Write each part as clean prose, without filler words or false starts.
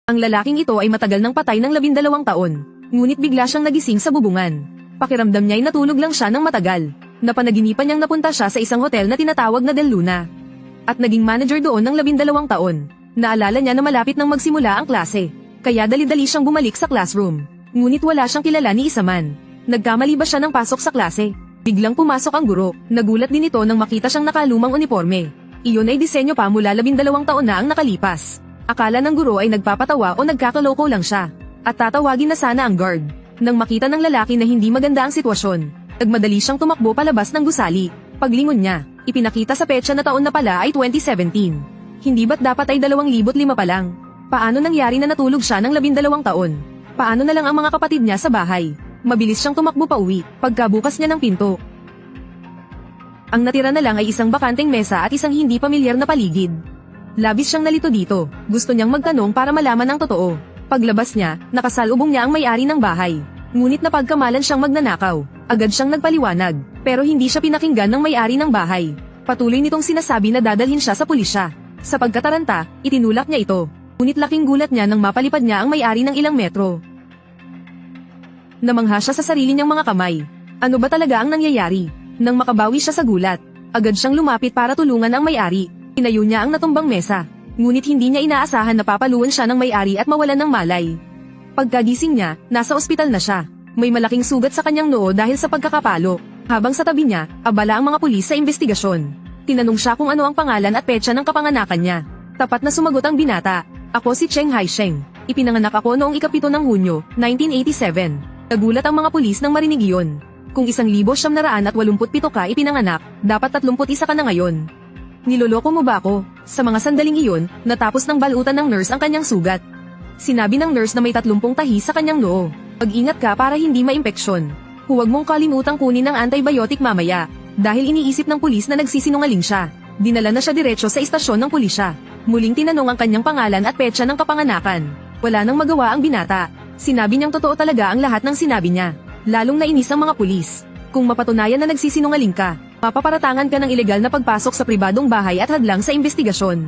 Ang lalaking ito ay matagal nang patay ng 12 taon. Ngunit bigla siyang nagising sa bubungan. Pakiramdam niya ay natulog lang siya ng matagal. Napanaginipan niyang napunta siya sa isang hotel na tinatawag na Del Luna. At naging manager doon ng 12 taon. Naalala niya na malapit nang magsimula ang klase. Kaya dali-dali siyang bumalik sa classroom. Ngunit wala siyang kilala ni isa man. Nagkamali ba siya ng pasok sa klase? Biglang pumasok ang guro. Nagulat din ito nang makita siyang nakalumang uniforme. Iyon ay disenyo pa mula 12 taon na ang nakalipas. Akala ng guro ay nagpapatawa o nagkakaloko lang siya. At tatawagin na sana ang guard. Nang makita ng lalaki na hindi maganda ang sitwasyon, nagmadali siyang tumakbo palabas ng gusali. Paglingon niya, ipinakita sa petsa na taon na pala ay 2017. Hindi ba't dapat ay 2005 pa lang? Paano nangyari na natulog siya ng 12 taon? Paano na lang ang mga kapatid niya sa bahay? Mabilis siyang tumakbo pa uwi, pagkabukas niya ng pinto. Ang natira na lang ay isang bakanteng mesa at isang hindi pamilyar na paligid. Labis siyang nalito dito, gusto niyang magtanong para malaman ang totoo. Paglabas niya, nakasalubong niya ang may-ari ng bahay. Ngunit napagkamalan siyang magnanakaw. Agad siyang nagpaliwanag, pero hindi siya pinakinggan ng may-ari ng bahay. Patuloy nitong sinasabi na dadalhin siya sa pulisya. Sa pagkataranta, itinulak niya ito. Ngunit laking gulat niya nang mapalipad niya ang may-ari ng ilang metro. Namangha siya sa sarili niyang mga kamay. Ano ba talaga ang nangyayari? Nang makabawi siya sa gulat, agad siyang lumapit para tulungan ang may-ari. Tinayo niya ang natumbang mesa. Ngunit hindi niya inaasahan na papaluan siya ng may-ari at mawalan ng malay. Pagkagising niya, nasa ospital na siya. May malaking sugat sa kanyang noo dahil sa pagkakapalo. Habang sa tabi niya, abala ang mga pulis sa investigasyon. Tinanong siya kung ano ang pangalan at petsa ng kapanganakan niya. Tapat na sumagot ang binata. Ako si Cheng Haisheng. Ipinanganak ako noong ika-7 ng Hunyo, 1987. Nagulat ang mga pulis nang marinig iyon. Kung 1987 ka ipinanganak, dapat 31 ka na ngayon. Niloloko mo ba ako? Sa mga sandaling iyon, natapos ng balutan ng nurse ang kanyang sugat. Sinabi ng nurse na may 30 tahi sa kanyang noo. Mag-ingat ka para hindi maimpeksyon. Huwag mong kalimutang kunin ng antibiotic mamaya. Dahil iniisip ng pulis na nagsisinungaling siya. Dinala na siya diretso sa istasyon ng pulisya. Muling tinanong ang kanyang pangalan at petsa ng kapanganakan. Wala nang magawa ang binata. Sinabi niyang totoo talaga ang lahat ng sinabi niya. Lalong nainis ang mga pulis. Kung mapatunayan na nagsisinungaling ka, mapaparatangan ka ng ilegal na pagpasok sa pribadong bahay at hadlang sa investigasyon.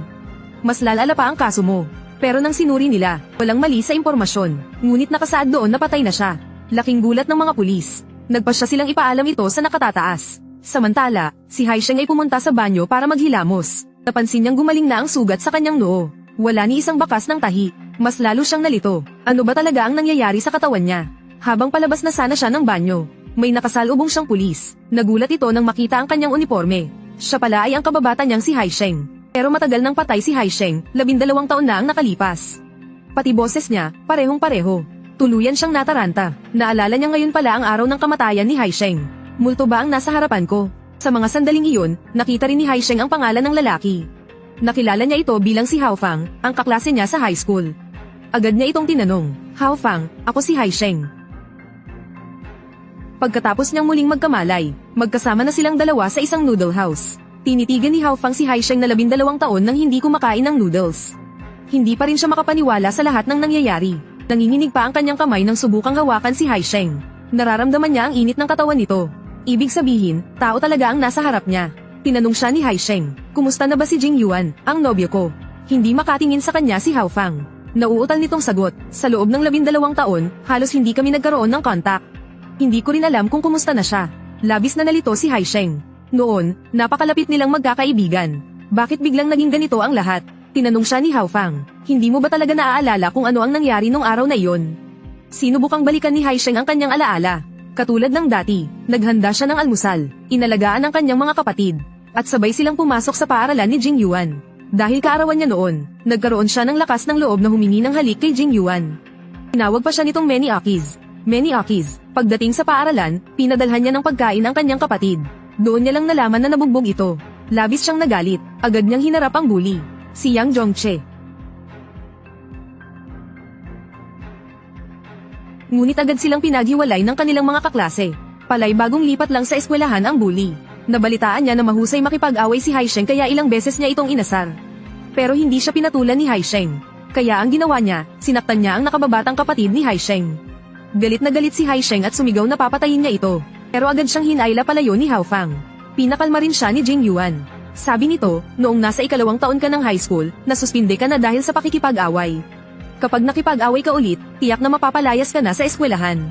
Mas lalala pa ang kaso mo. Pero nang sinuri nila, walang mali sa impormasyon. Ngunit nakasaad doon na patay na siya. Laking gulat ng mga pulis. Nagpasya silang ipaalam ito sa nakatataas. Samantala, si Haisheng ay pumunta sa banyo para maghilamos. Napansin niyang gumaling na ang sugat sa kanyang noo. Wala ni isang bakas ng tahi. Mas lalo siyang nalito. Ano ba talaga ang nangyayari sa katawan niya? Habang palabas na sana siya ng banyo, may nakasalubong siyang pulis. Nagulat ito nang makita ang kanyang uniforme. Siya pala ay ang kababata niyang si Haisheng. Pero matagal nang patay si Haisheng, 12 taon na ang nakalipas. Pati boses niya, parehong-pareho. Tuluyan siyang nataranta. Naalala niya ngayon pala ang araw ng kamatayan ni Haisheng. Multo ba ang nasa harapan ko? Sa mga sandaling iyon, nakita rin ni Haisheng ang pangalan ng lalaki. Nakilala niya ito bilang si Haofang, ang kaklase niya sa high school. Agad niya itong tinanong, Haofang, ako si Haisheng. Pagkatapos niyang muling magkamalay, magkasama na silang dalawa sa isang noodle house. Tinitigan ni Haofang si Haisheng na 12 taon nang hindi kumakain ng noodles. Hindi pa rin siya makapaniwala sa lahat ng nangyayari. Nanginginig pa ang kanyang kamay nang subukang hawakan si Haisheng. Nararamdaman niya ang init ng katawan nito. Ibig sabihin, tao talaga ang nasa harap niya. Tinanong siya ni Haisheng, kumusta na ba si Jing Yuan, ang nobyo ko? Hindi makatingin sa kanya si Haofang. Nauutal nitong sagot, sa loob ng 12 taon, halos hindi kami nagkaroon ng contact. Hindi ko rin alam kung kumusta na siya. Labis na nalito si Haisheng. Noon, napakalapit nilang magkakaibigan. Bakit biglang naging ganito ang lahat? Tinanong siya ni Haofang. Hindi mo ba talaga naaalala kung ano ang nangyari nung araw na iyon? Sinubukang balikan ni Haisheng ang kanyang alaala. Katulad ng dati, naghanda siya ng almusal, inalagaan ang kanyang mga kapatid, at sabay silang pumasok sa paaralan ni Jing Yuan. Dahil kaarawan niya noon, nagkaroon siya ng lakas ng loob na humingi ng halik kay Jing Yuan. Tinawag pa siya nitong Many Akis. Many Akis, pagdating sa paaralan, pinadalhan niya ng pagkain ang kanyang kapatid. Doon niya lang nalaman na nabugbog ito. Labis siyang nagalit, agad niyang hinarap ang bully, si Yang Zhongche. Ngunit agad silang pinaghiwalay ng kanilang mga kaklase. Palay bagong lipat lang sa eskwelahan ang bully. Nabalitaan niya na mahusay makipag-away si Haisheng kaya ilang beses niya itong inasar. Pero hindi siya pinatulan ni Haisheng. Kaya ang ginawa niya, sinaktan niya ang nakababatang kapatid ni Haisheng. Galit na galit si Haisheng at sumigaw na papatayin niya ito. Pero agad siyang hinayla palayo ni Haofang. Pinakalma rin siya ni Jing Yuan. Sabi nito, noong nasa 2 taon ka ng high school, nasuspinde ka na dahil sa pakikipag-away. Kapag nakipag-away ka ulit, tiyak na mapapalayas ka na sa eskwelahan.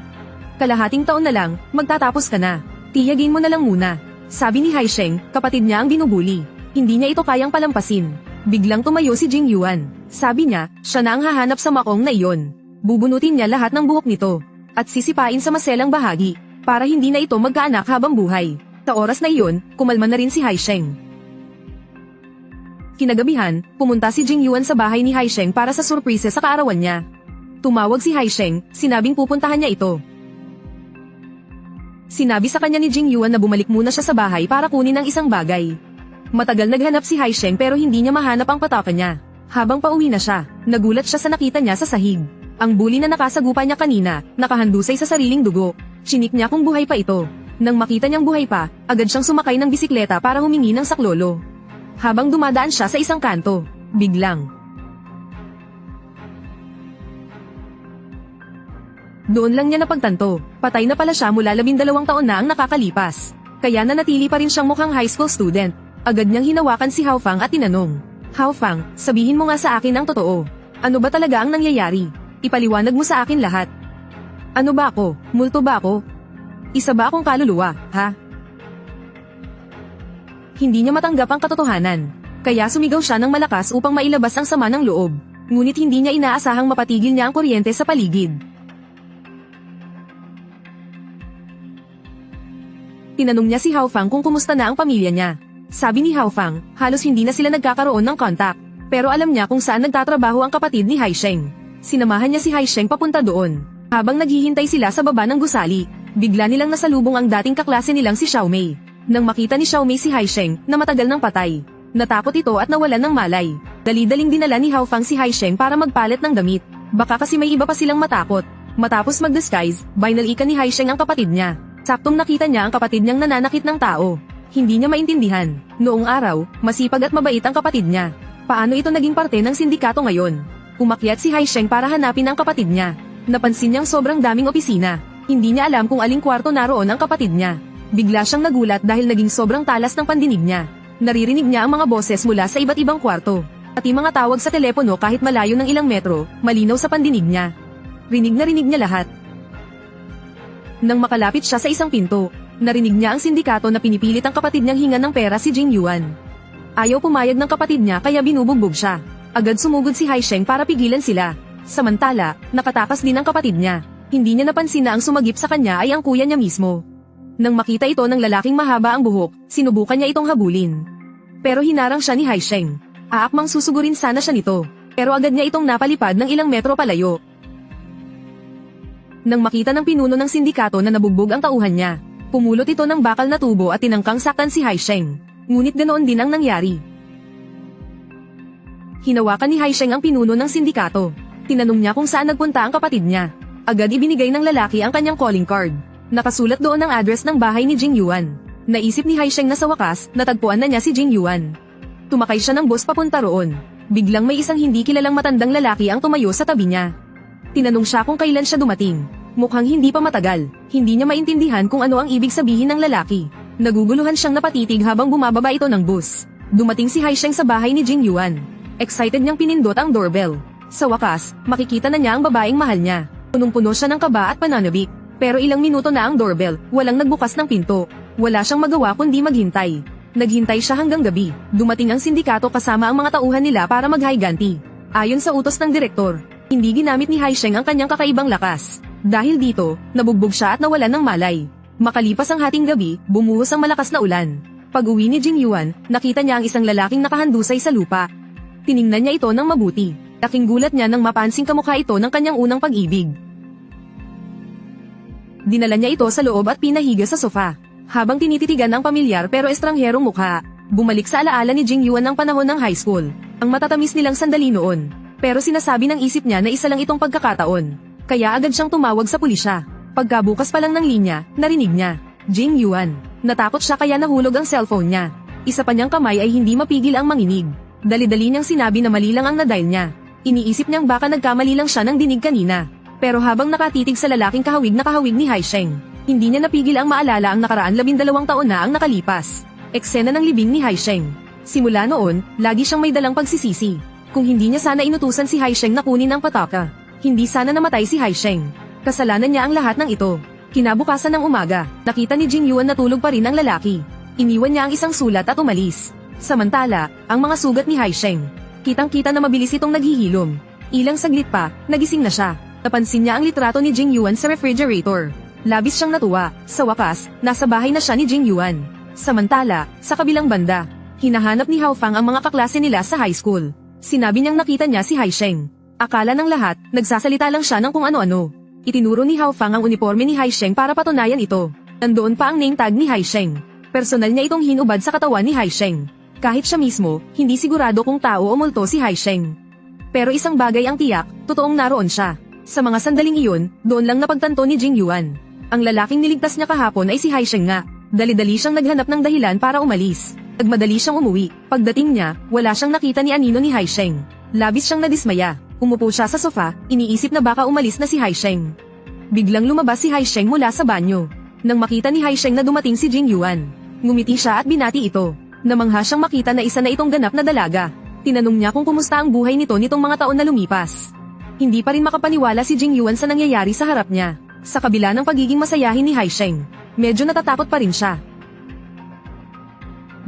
Kalahating taon na lang, magtatapos ka na. Tiyagin mo na lang muna. Sabi ni Haisheng, kapatid niya ang binubuli. Hindi niya ito kayang palampasin. Biglang tumayo si Jing Yuan. Sabi niya, siya na ang hahanap sa makong na iyon. Bubunutin niya lahat ng buhok nito. At sisipain sa maselang bahagi. Para hindi na ito magkaanak habang buhay. Sa oras na iyon, kumalma na rin si Haisheng. Kinagabihan, pumunta si Jing Yuan sa bahay ni Haisheng para sa surprise sa kaarawan niya. Tumawag si Haisheng, sinabing pupuntahan niya ito. Sinabi sa kanya ni Jing Yuan na bumalik muna siya sa bahay para kunin ang isang bagay. Matagal naghanap si Haisheng pero hindi niya mahanap ang pataka niya. Habang pauwi na siya, nagulat siya sa nakita niya sa sahig. Ang bully na nakasagupa niya kanina, nakahandusay sa sariling dugo. Chinik niya kung buhay pa ito. Nang makita niyang buhay pa, agad siyang sumakay ng bisikleta para humingi ng saklolo. Habang dumadaan siya sa isang kanto, biglang doon lang niya napagtanto, patay na pala siya mula 12 taon na ang nakakalipas. Kaya nanatili pa rin siyang mukhang high school student. Agad niyang hinawakan si Hao Fang at tinanong, Hao Fang, sabihin mo nga sa akin ang totoo. Ano ba talaga ang nangyayari? Ipaliwanag mo sa akin lahat. Ano ba ako? Multo ba ako? Isa ba akong kaluluwa, ha? Hindi niya matanggap ang katotohanan. Kaya sumigaw siya ng malakas upang mailabas ang sama ng loob. Ngunit hindi niya inaasahang mapatigil niya ang kuryente sa paligid. Tinanong niya si Hao Fang kung kumusta na ang pamilya niya. Sabi ni Hao Fang, halos hindi na sila nagkakaroon ng contact. Pero alam niya kung saan nagtatrabaho ang kapatid ni Haisheng. Sinamahan niya si Haisheng papunta doon. Habang naghihintay sila sa baba ng gusali, bigla nilang nasalubong ang dating kaklase nilang si Xiaomei. Nang makita ni Xiaomei si Haisheng na matagal nang patay, natakot ito at nawalan ng malay. Dali-daling dinala ni Hao Fang si Haisheng para magpalit ng damit. Baka kasi may iba pa silang matakot. Matapos mag-disguise, binalikan ni Haisheng ang kapatid niya. Saktong nakita niya ang kapatid niyang nananakit ng tao. Hindi niya maintindihan. Noong araw, masipag at mabait ang kapatid niya. Paano ito naging parte ng sindikato ngayon? Umakyat si Haisheng para hanapin ang kapatid niya. Napansin niyang sobrang daming opisina. Hindi niya alam kung aling kwarto naroon ang kapatid niya. Bigla siyang nagulat dahil naging sobrang talas ng pandinig niya. Naririnig niya ang mga boses mula sa iba't ibang kwarto. Pati mga tawag sa telepono kahit malayo ng ilang metro, malinaw sa pandinig niya. Rinig na rinig niya lahat. Nang makalapit siya sa isang pinto, narinig niya ang sindikato na pinipilit ang kapatid niyang hingan ng pera si Jing Yuan. Ayaw pumayag ng kapatid niya kaya binubugbog siya. Agad sumugod si Haisheng para pigilan sila. Samantala, nakatakas din ang kapatid niya. Hindi niya napansin na ang sumagip sa kanya ay ang kuya niya mismo. Nang makita ito ng lalaking mahaba ang buhok, sinubukan niya itong habulin. Pero hinarang siya ni Haisheng. Aakmang susugurin sana siya nito, pero agad niya itong napalipad ng ilang metro palayo. Nang makita ng pinuno ng sindikato na nabugbog ang tauhan niya, pumulot ito ng bakal na tubo at tinangkang saktan si Haisheng. Ngunit ganoon din ang nangyari. Hinawakan ni Haisheng ang pinuno ng sindikato. Tinanong niya kung saan nagpunta ang kapatid niya. Agad ibinigay ng lalaki ang kanyang calling card. Nakasulat doon ang address ng bahay ni Jing Yuan. Naisip ni Haisheng na sa wakas, natagpuan na niya si Jing Yuan. Tumakay siya ng bus papunta roon. Biglang may isang hindi kilalang matandang lalaki ang tumayo sa tabi niya. Tinanong siya kung kailan siya dumating. Mukhang hindi pa matagal. Hindi niya maintindihan kung ano ang ibig sabihin ng lalaki. Naguguluhan siyang napatitig habang bumababa ito ng bus. Dumating si Haisheng sa bahay ni Jing Yuan. Excited niyang pinindot ang doorbell. Sa wakas, makikita na niya ang babaeng mahal niya. Punong-puno siya ng kaba at pananabik. Pero ilang minuto na ang doorbell, walang nagbukas ng pinto. Wala siyang magawa kundi maghintay. Naghintay siya hanggang gabi. Dumating ang sindikato kasama ang mga tauhan nila para maghiganti. Ayon sa utos ng direktor, hindi ginamit ni Haisheng ang kanyang kakaibang lakas. Dahil dito, nabugbog siya at nawalan ng malay. Makalipas ang hating gabi, bumuhos ang malakas na ulan. Pag-uwi ni Jing Yuan, nakita niya ang isang lalaking nakahandusay sa lupa. Tiningnan niya ito ng mabuti. Laking gulat niya nang mapansing kamukha ito ng kanyang unang pag-ibig. Dinala niya ito sa loob at pinahiga sa sofa. Habang tinititigan ang pamilyar pero estrangherong mukha, bumalik sa alaala ni Jing Yuan ang panahon ng high school. Ang matatamis nilang sandali noon. Pero sinasabi ng isip niya na isa lang itong pagkakataon. Kaya agad siyang tumawag sa pulisya. Pagkabukas pa lang ng linya, narinig niya, Jing Yuan. Natakot siya kaya nahulog ang cellphone niya. Isa pa niyang kamay ay hindi mapigil ang manginig. Dali-dali niyang sinabi na mali lang ang nadial niya. Iniisip niyang baka nagkamali lang siya ng dinig kanina. Pero habang nakatitig sa lalaking kahawig na kahawig ni Haisheng, hindi niya napigil ang maalala ang nakaraan 12 taon na ang nakalipas. Eksena ng libing ni Haisheng. Simula noon, lagi siyang may dalang pagsisisi. Kung hindi niya sana inutusan si Haisheng na kunin ang pataka, hindi sana namatay si Haisheng. Kasalanan niya ang lahat ng ito. Kinabukasan ng umaga, nakita ni Jing Yuan na tulog pa rin ang lalaki. Iniwan niya ang isang sulat at umalis. Samantala, ang mga sugat ni Haisheng, kitang-kita na mabilis itong naghihilom. Ilang saglit pa, nagising na siya. Napansin niya ang litrato ni Jing Yuan sa refrigerator. Labis siyang natuwa. Sa wakas, nasa bahay na siya ni Jing Yuan. Samantala, sa kabilang banda, hinahanap ni Hao Fang ang mga kaklase nila sa high school. Sinabi niyang nakita niya si Haisheng. Akala ng lahat, nagsasalita lang siya ng kung ano-ano. Itinuro ni Hao Fang ang uniforme ni Haisheng para patunayan ito. Nandoon pa ang name tag ni Haisheng. Personal niya itong hinubad sa katawan ni Haisheng. Kahit siya mismo, hindi sigurado kung tao o multo si Haisheng. Pero isang bagay ang tiyak, totoong naroon siya. Sa mga sandaling iyon, doon lang napagtanto ni Jing Yuan. Ang lalaking niligtas niya kahapon ay si Haisheng nga. Dali-dali siyang naghanap ng dahilan para umalis. Nagmadali siyang umuwi. Pagdating niya, wala siyang nakita ni Anino ni Haisheng. Labis siyang nadismaya. Umupo siya sa sofa, iniisip na baka umalis na si Haisheng. Biglang lumabas si Haisheng mula sa banyo. Nang makita ni Haisheng na dumating si Jing Yuan, ngumiti siya at binati ito. Namangha siyang makita na isa na itong ganap na dalaga. Tinanong niya kung kumusta ang buhay nito nitong mga taon na lumipas. Hindi pa rin makapaniwala si Jing Yuan sa nangyayari sa harap niya. Sa kabila ng pagiging masayahin ni Haisheng, medyo natatakot pa rin siya.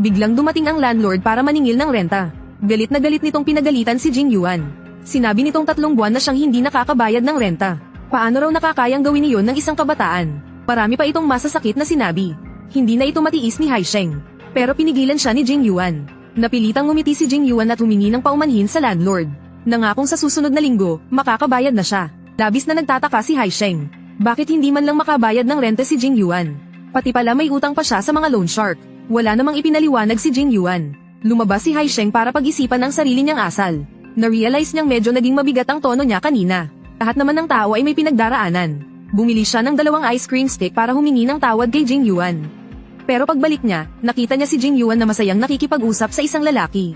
Biglang dumating ang landlord para maningil ng renta. Galit na galit nitong pinagalitan si Jing Yuan. Sinabi nitong 3 buwan na siyang hindi nakakabayad ng renta. Paano raw nakakayang gawin iyon ng isang kabataan? Marami pa itong masasakit na sinabi. Hindi na ito matiis ni Haisheng. Pero pinigilan siya ni Jing Yuan. Napilitang ngumiti si Jing Yuan at humingi ng paumanhin sa landlord. Nangakong sa susunod na linggo, makakabayad na siya. Labis na nagtataka si Haisheng. Bakit hindi man lang makabayad ng renta si Jing Yuan? Pati pala may utang pa siya sa mga loan shark. Wala namang ipinaliwanag si Jing Yuan. Lumabas si Haisheng para pag-isipan ang sarili niyang asal. Na-realize niyang medyo naging mabigat ang tono niya kanina. Lahat naman ng tao ay may pinagdaraanan. Bumili siya ng 2 ice cream stick para humingi ng tawad kay Jing Yuan. Pero pagbalik niya, nakita niya si Jing Yuan na masayang nakikipag-usap sa isang lalaki.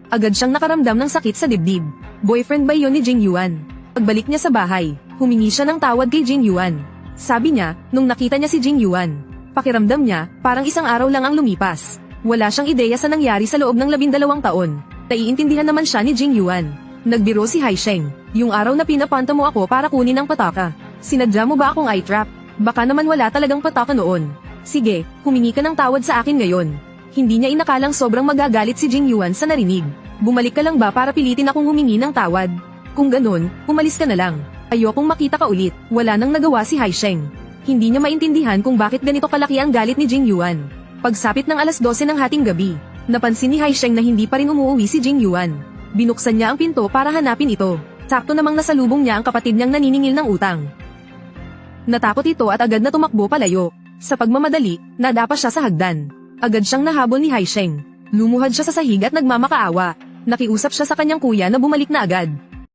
Agad siyang nakaramdam ng sakit sa dibdib. Boyfriend ba yun ni Jing Yuan? Pagbalik niya sa bahay, humingi siya ng tawad kay Jing Yuan. Sabi niya, nung nakita niya si Jing Yuan, pakiramdam niya, parang isang araw lang ang lumipas. Wala siyang ideya sa nangyari sa loob ng 12 taon. Naiintindihan naman siya ni Jing Yuan. Nagbiro si Haisheng. Yung araw na pinapunta mo ako para kunin ang pataka. Sinadya mo ba akong i-trap? Baka naman wala talagang pataka noon. Sige, humingi ka ng tawad sa akin ngayon. Hindi niya inakalang sobrang magagalit si Jing Yuan sa narinig. Bumalik ka lang ba para pilitin akong humingi ng tawad? Kung ganun, umalis ka na lang. Ayokong makita ka ulit. Wala nang nagawa si Haisheng. Hindi niya maintindihan kung bakit ganito kalaki ang galit ni Jing Yuan. Pagsapit ng alas 12 ng hating gabi, napansin ni Haisheng na hindi pa rin umuwi si Jing Yuan. Binuksan niya ang pinto para hanapin ito. Sakto namang nasalubong niya ang kapatid niyang naniningil ng utang. Natakot ito at agad na tumakbo palayo. Sa pagmamadali, nadapa siya sa hagdan. Agad siyang nahabol ni Haisheng. Lumuhad siya sa sahig at nagmamakaawa. Nakiusap siya sa kanyang kuya na bumalik na agad.